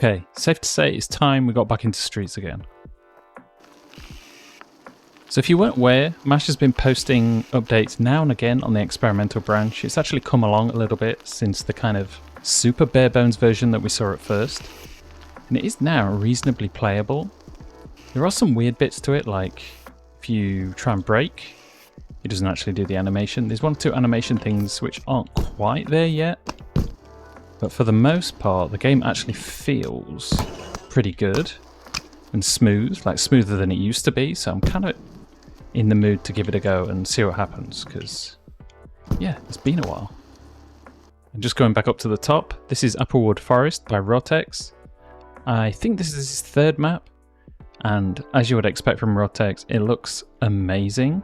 Okay, safe to say it's time we got back into streets again. So if you weren't aware, Mash has been posting updates now and again on the experimental branch. It's actually come along a little bit since the kind of super bare bones version that we saw at first. And it is now reasonably playable. There are some weird bits to it, like if you try and brake, it doesn't actually do the animation. There's one or two animation things which aren't quite there yet. But for the most part, the game actually feels pretty good and smooth, like smoother than it used to be. So I'm kind of in the mood to give it a go and see what happens, because yeah, it's been a while. And just going back up to the top, this is Applewood Forest by Roartex. I think this is his third map, and as you would expect from Roartex, it looks amazing.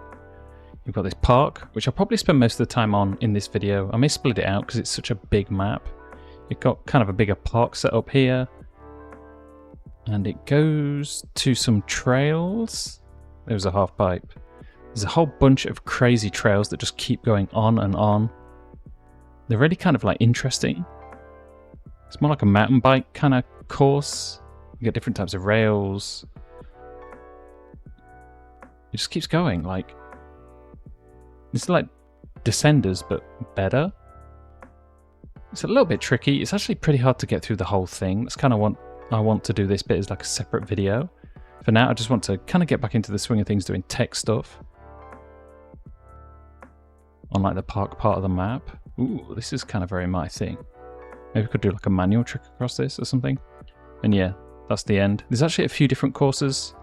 You've got this park, which I'll probably spend most of the time on in this video. I may split it out because it's such a big map. You've got kind of a bigger park set up here, and it goes to some trails. There's a half pipe. There's a whole bunch of crazy trails that just keep going on and on. They're really kind of like interesting. It's more like a mountain bike kind of course. You get different types of rails. It just keeps going. Like, it's like Descenders, but better. It's a little bit tricky. It's actually pretty hard to get through the whole thing. That's kind of what I want to do this bit as like a separate video. For now, I just want to kind of get back into the swing of things doing tech stuff on like the park part of the map. Ooh, this is kind of very my thing. Maybe we could do like a manual trick across this or something. And yeah, that's the end. There's actually a few different courses.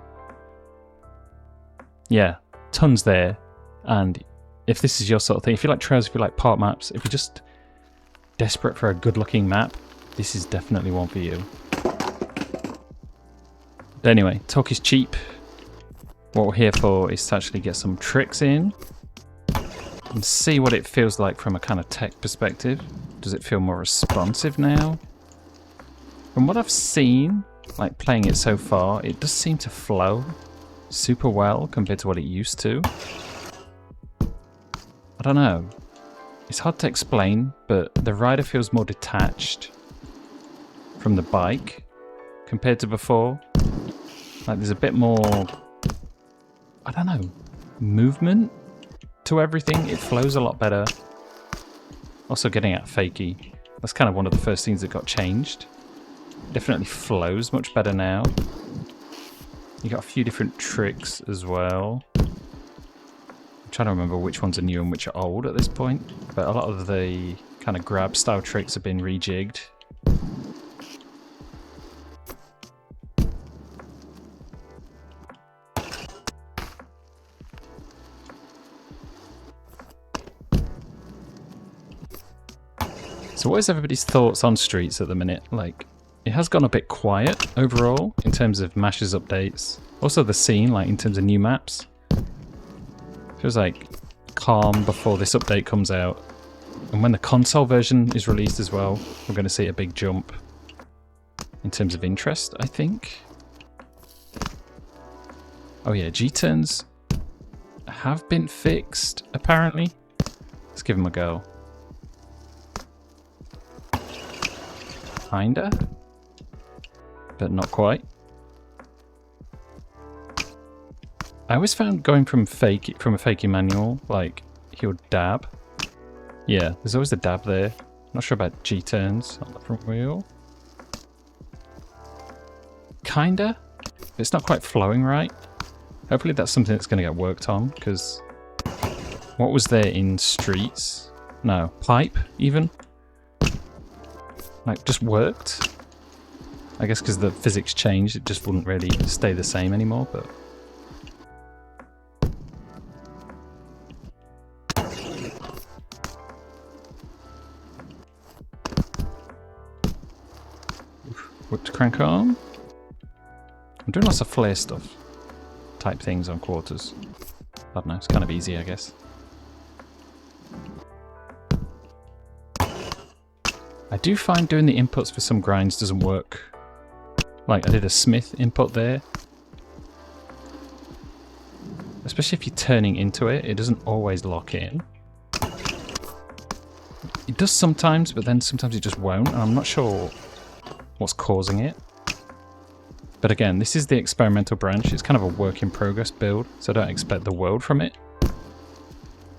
Yeah, tons there. And if this is your sort of thing, if you like trails, if you like park maps, if you're just desperate for a good looking map, this is definitely one for you. But anyway, talk is cheap. What we're here for is to actually get some tricks in and see what it feels like from a kind of tech perspective. Does it feel more responsive now? From what I've seen, like playing it so far, it does seem to flow super well compared to what it used to. I don't know. It's hard to explain, but the rider feels more detached from the bike compared to before. Like there's a bit more, I don't know, movement to everything. It flows a lot better. Also getting out fakie. That's kind of one of the first things that got changed. Definitely flows much better now. You got a few different tricks as well. I'm trying to remember which ones are new and which are old at this point. But a lot of the kind of grab style tricks have been rejigged. So what is everybody's thoughts on streets at the minute? Like, it has gone a bit quiet overall in terms of Mash's updates. Also the scene, like in terms of new maps. Feels like calm before this update comes out. And when the console version is released as well, we're going to see a big jump in terms of interest, I think. Oh yeah, G-turns have been fixed, apparently. Let's give them a go. Kinda, but not quite. I always found going from a fakie manual, like he would dab. Yeah, there's always a dab there. Not sure about G-turns on the front wheel. Kinda, but it's not quite flowing right. Hopefully that's something that's going to get worked on, because what was there in streets? No, pipe even. Like, just worked. I guess because the physics changed, it just wouldn't really stay the same anymore, but... What to crank on? I'm doing lots of flare stuff type things on quarters. I don't know, it's kind of easy, I guess. I do find doing the inputs for some grinds doesn't work. Like, I did a Smith input there. Especially if you're turning into it, it doesn't always lock in. It does sometimes, but then sometimes it just won't, and I'm not sure what's causing it. But again, this is the experimental branch. It's kind of a work in progress build, so don't expect the world from it.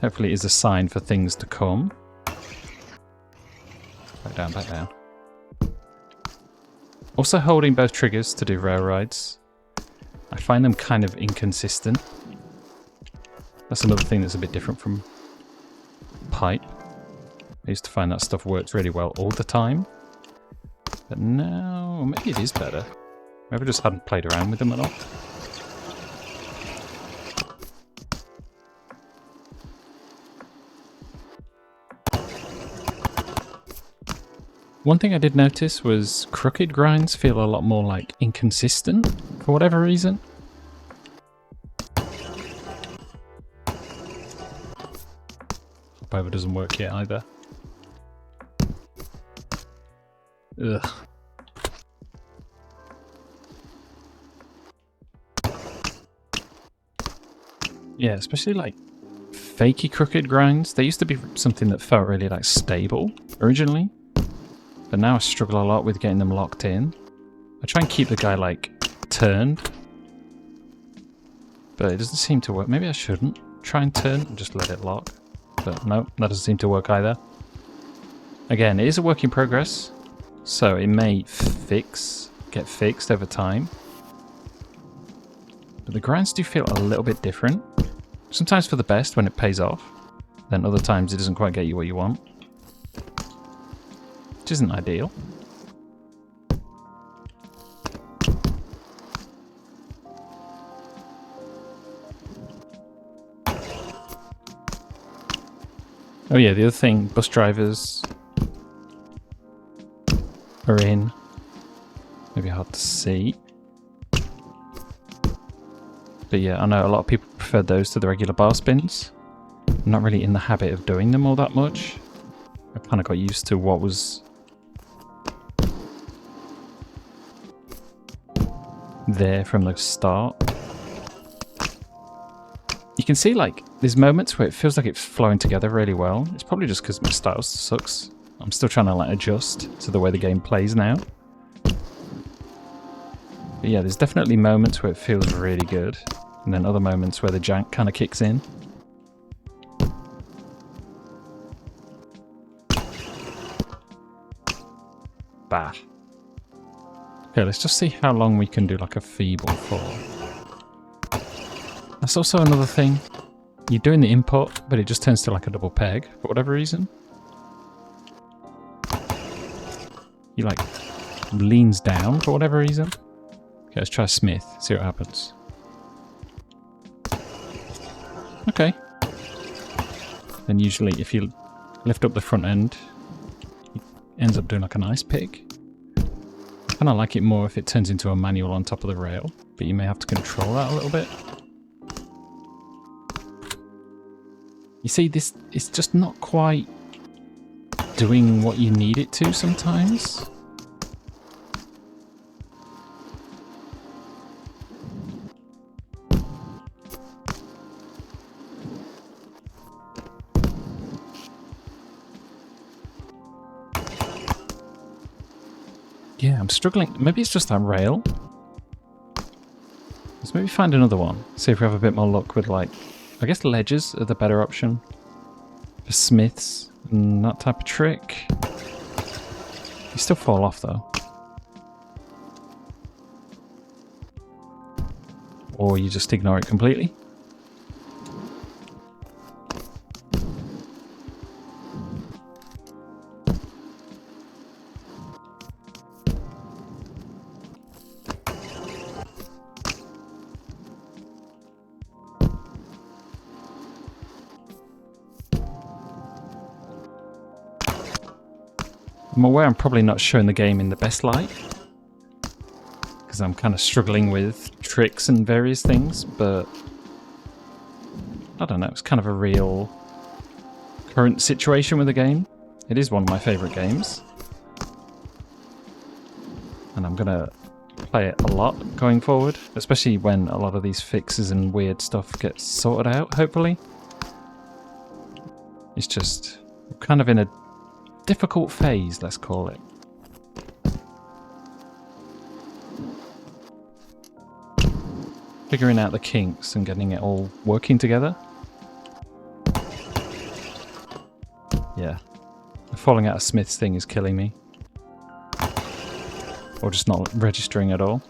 Hopefully it is a sign for things to come. Back down, back down. Also holding both triggers to do rail rides. I find them kind of inconsistent. That's another thing that's a bit different from pipe. I used to find that stuff worked really well all the time. But now, maybe it is better. Maybe I just hadn't played around with them at all. One thing I did notice was crooked grinds feel a lot more like inconsistent for whatever reason. Hope over doesn't work yet either. Ugh. Yeah, especially like fakey crooked grinds. They used to be something that felt really like stable originally. But now I struggle a lot with getting them locked in. I try and keep the guy, like, turned. But it doesn't seem to work. Maybe I shouldn't try and turn and just let it lock. But no, that doesn't seem to work either. Again, it is a work in progress. So it may get fixed over time. But the grinds do feel a little bit different. Sometimes for the best when it pays off. Then other times it doesn't quite get you what you want. Which isn't ideal. Oh yeah, the other thing, bus drivers are in. Maybe hard to see. But yeah, I know a lot of people prefer those to the regular bar spins. I'm not really in the habit of doing them all that much. I kind of got used to what was there from the start. You can see like there's moments where it feels like it's flowing together really well. It's probably just because my style sucks. I'm still trying to like adjust to the way the game plays now. But yeah, there's definitely moments where it feels really good, and then other moments where the jank kind of kicks in. Bah. Okay, let's just see how long we can do like a feeble for. That's also another thing. You're doing the input, but it just turns to like a double peg for whatever reason. He like leans down for whatever reason. Okay, let's try Smith, see what happens. Okay. Then usually if you lift up the front end, it ends up doing like a nice pick. I kind of like it more if it turns into a manual on top of the rail, but you may have to control that a little bit. You see, this is just not quite doing what you need it to sometimes. Yeah, I'm struggling. Maybe it's just that rail. Let's maybe find another one. See if we have a bit more luck with, like, I guess ledges are the better option for smiths and that type of trick. You still fall off though. Or you just ignore it completely. I'm aware I'm probably not showing the game in the best light, because I'm kind of struggling with tricks and various things, but I don't know, it's kind of a real current situation with the game. It is one of my favourite games, and I'm going to play it a lot going forward, especially when a lot of these fixes and weird stuff gets sorted out, hopefully. It's just kind of in a difficult phase, let's call it. figuring out the kinks and getting it all working together. Yeah. The falling out of Smith's thing is killing me. Or just not registering at all.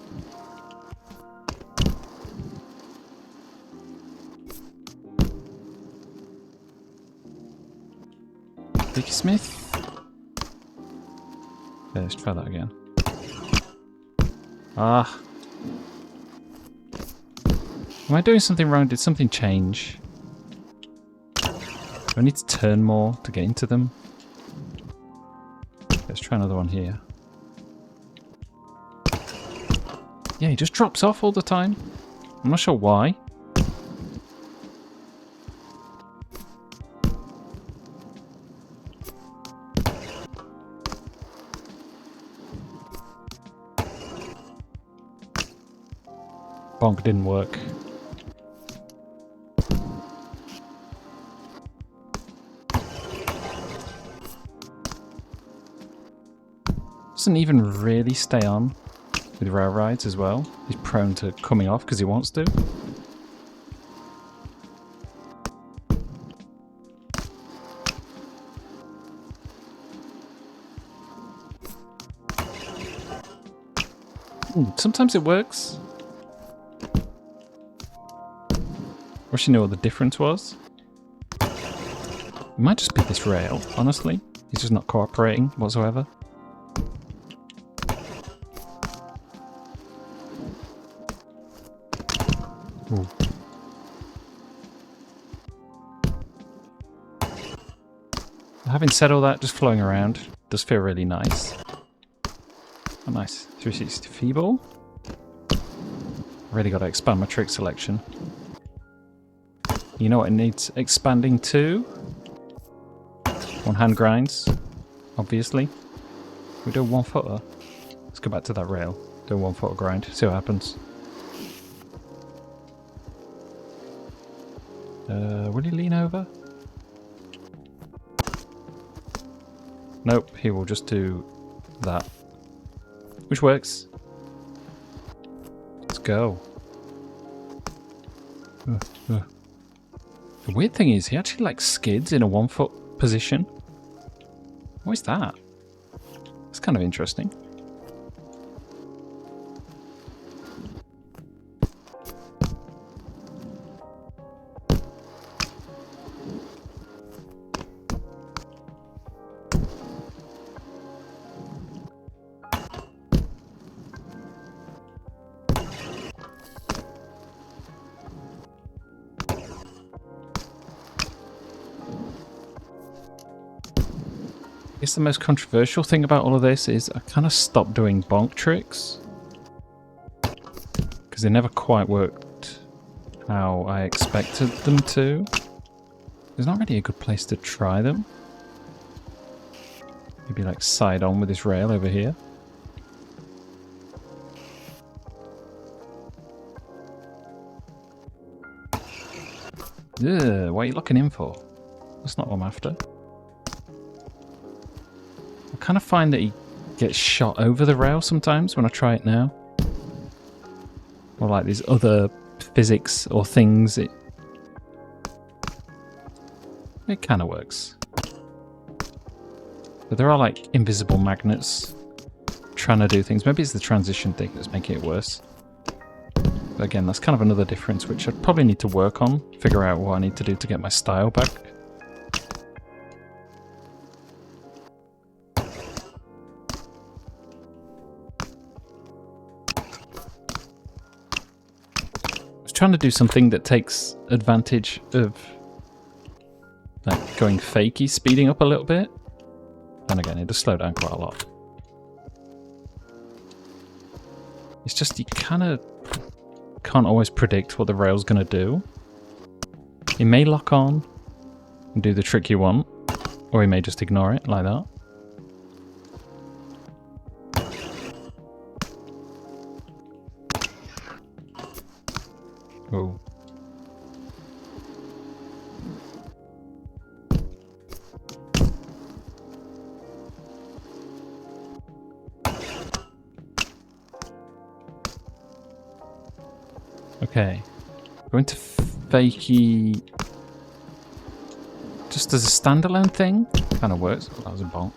Vicky Smith. Okay, let's try that again. Ah. Am I doing something wrong? Did something change? Do I need to turn more to get into them? Let's try another one here. Yeah, he just drops off all the time. I'm not sure why. Bonk didn't work. Doesn't even really stay on with rail rides as well. He's prone to coming off because he wants to. Sometimes it works. Wish you knew what the difference was. It might just be this rail, honestly. He's just not cooperating whatsoever. Ooh. Having said all that, just flowing around does feel really nice. Oh, nice. 360 feeble. Really got to expand my trick selection. You know what it needs expanding to? One hand grinds, obviously. We do a 1 footer. Let's go back to that rail. Do a 1 footer grind, see what happens. Will he lean over? Nope, he will just do that. Which works. Let's go. The weird thing is, he actually like skids in a 1 foot position. What is that? That's kind of interesting. I guess the most controversial thing about all of this is I kind of stopped doing bonk tricks because they never quite worked how I expected them to. There's not really a good place to try them. Maybe like side on with this rail over here. Ugh, what are you looking in for? That's not what I'm after. I kind of find that he gets shot over the rail sometimes when I try it now. Or like these other physics or things. It kind of works. But there are like invisible magnets trying to do things. Maybe it's the transition thing that's making it worse. But again, that's kind of another difference which I'd probably need to work on. Figure out what I need to do to get my style back. Trying to do something that takes advantage of like going fakey, speeding up a little bit. And again, it does slow down quite a lot. It's just you kind of can't always predict what the rail's going to do. It may lock on and do the trick you want, or he may just ignore it like that. Oh. Okay. Going to Fakey just as a standalone thing. Kind of works. Oh, that was a bonk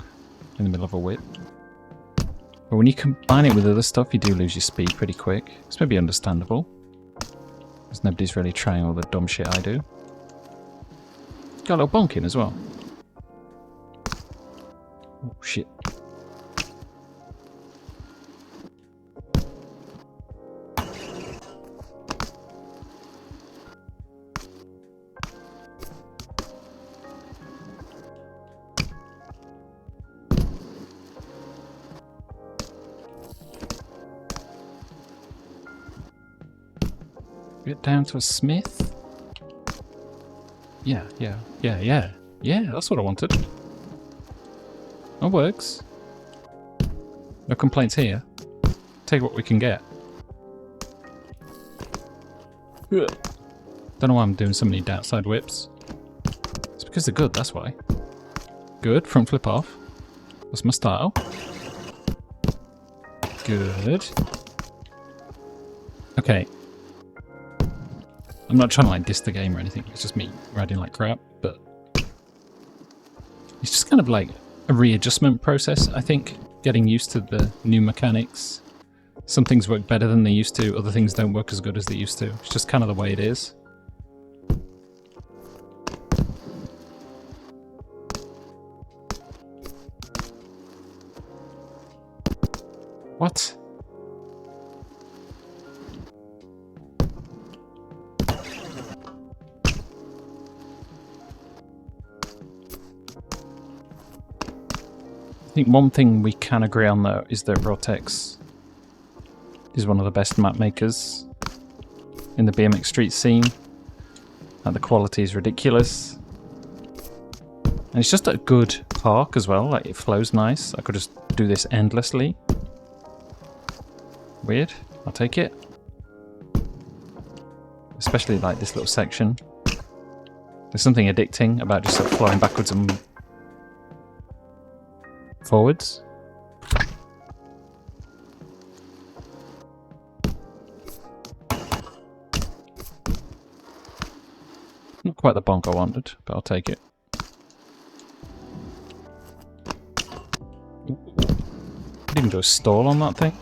in the middle of a whip. But when you combine it with other stuff, you do lose your speed pretty quick. It's maybe understandable, because nobody's really trying all the dumb shit I do. Got a little bonk in as well. Oh, shit. Get down to a smith? Yeah, that's what I wanted. That works. No complaints here. Take what we can get. Don't know why I'm doing so many downside whips. It's because they're good, that's why. Good, front flip off. That's my style. Good. Okay. I'm not trying to like diss the game or anything, it's just me riding like crap, but it's just kind of like a readjustment process, I think. Getting used to the new mechanics. Some things work better than they used to, other things don't work as good as they used to. It's just kind of the way it is. What? I think one thing we can agree on though is that Roartex is one of the best map makers in the BMX street scene. And the quality is ridiculous. And it's just a good park as well, like it flows nice. I could just do this endlessly. Weird, I'll take it. Especially like this little section. There's something addicting about just sort of flying backwards and forwards. Not quite the bonk I wanted, but I'll take it. Didn't even do a stall on that thing.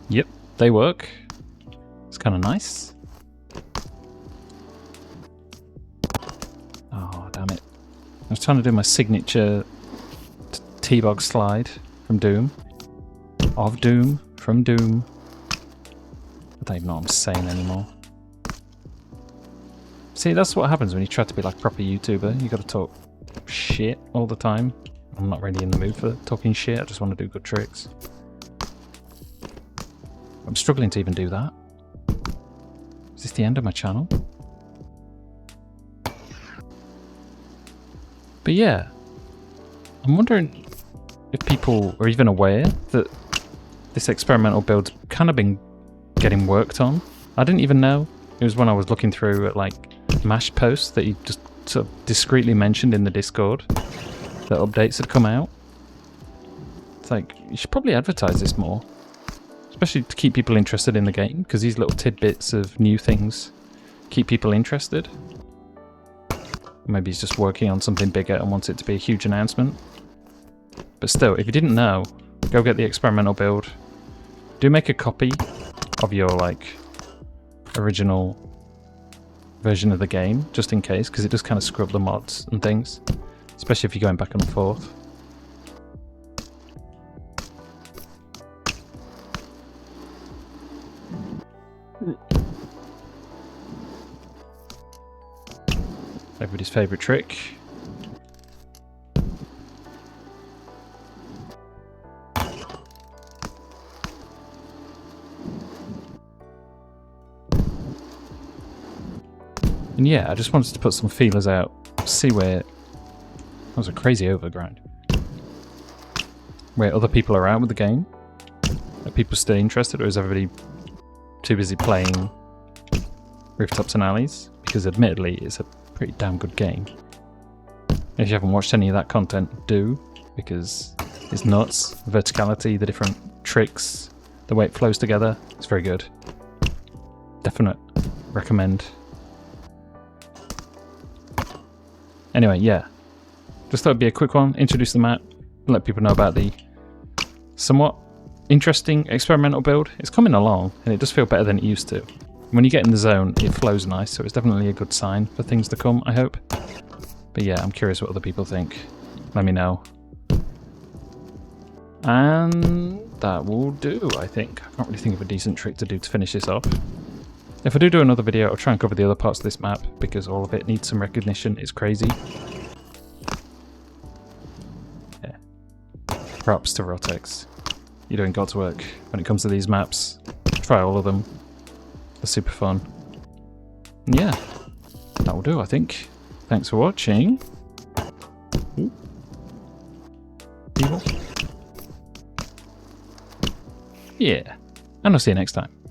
Yep, they work. It's kind of nice. Oh, damn it. I was trying to do my signature T-bog slide from Doom. Of Doom, from Doom. I don't even know what I'm saying anymore. See, that's what happens when you try to be like a proper YouTuber. You gotta talk shit all the time. I'm not really in the mood for talking shit, I just want to do good tricks. I'm struggling to even do that. Is this the end of my channel? But yeah, I'm wondering if people are even aware that this experimental build's kind of been getting worked on. I didn't even know. It was when I was looking through at like MASH posts that he just sort of discreetly mentioned in the Discord that updates had come out. It's like, you should probably advertise this more. Especially to keep people interested in the game, because these little tidbits of new things keep people interested. Maybe he's just working on something bigger and wants it to be a huge announcement. But still, if you didn't know, go get the experimental build. Do make a copy of your like original version of the game, just in case, because it does kind of screw up the mods and things, especially if you're going back and forth. Everybody's favourite trick. And yeah, I just wanted to put some feelers out, see where... That was a crazy overgrind. Where other people are at with the game. Are people still interested, or is everybody too busy playing Rooftops and Alleys? Because admittedly, it's a pretty damn good game. If you haven't watched any of that content, do. because it's nuts. Verticality, the different tricks, the way it flows together. It's very good. Definite recommend. Anyway, yeah. Just thought it'd be a quick one. Introduce the map. Let people know about the somewhat interesting experimental build. It's coming along and it does feel better than it used to. When you get in the zone, it flows nice, so it's definitely a good sign for things to come, I hope. But yeah, I'm curious what other people think. Let me know. And that will do, I think. I can't really think of a decent trick to do to finish this off. If I do another video, I'll try and cover the other parts of this map, because all of it needs some recognition. It's crazy. Yeah. Props to Roartex. You're doing God's work when it comes to these maps. Try all of them. They're super fun. And yeah, that will do, I think. Thanks for watching. Ooh. Evil. Yeah, and I'll see you next time.